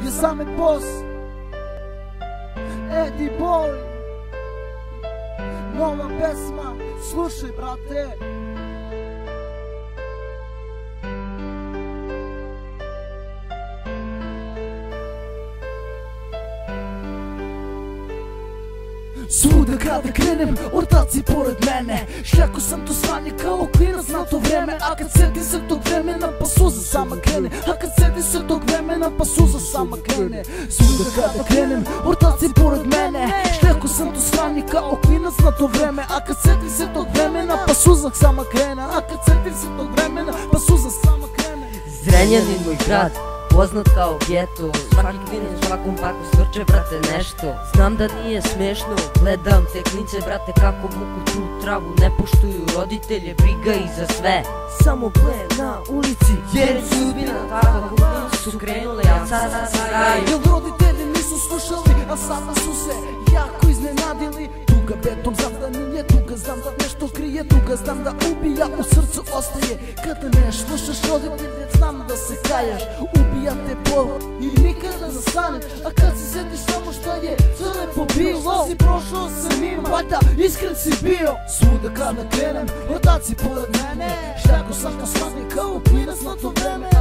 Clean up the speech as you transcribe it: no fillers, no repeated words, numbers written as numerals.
je Zamet Boss, Eddie Boy. Nova pesma, slušaj brate. Svuda kada krenem, ortaci pored mene. Šljako sam to svanje kao klinac na to vreme. A kad setim se tog vremena pa suza sama krene. A kad setim se tog vremena pa suza sama krene. Svuda kada krenem, ortaci pored mene. Šljako sam to svanje kao klinac na to vreme. A kad setim se tog vremena pa suza sama krene. A kad setim se tog vremena pa suza sama krene. Zrenjanin moj grad, poznat kao geto. Svaki klinac svakom paku svrče brate nešto. Znam da nije smešno, gledam te klince brate kako vuku tu travu. Ne poštuju roditelje, briga ih za sve. Samo gle na ulici jer sudbina takva kako su krenule, a sada saraju. Jer roditelji nisu slušali, a sada su se jako iznenadili. Tuga betom znam da nije tuga, znam da nešto krije. Tuga znam da ubija, u srcu ostaje. Kada ne slušaš roditelje, znam da se kajaš. Ubija te bol i nikada zastaneš. A kad se setiš samo šta je sve lepo bilo, si prošao sa njim, valjda iskren si bio. Svuda kada krenem, ortaci pored mene. Šljako sam to svanje kao klinac na to vreme.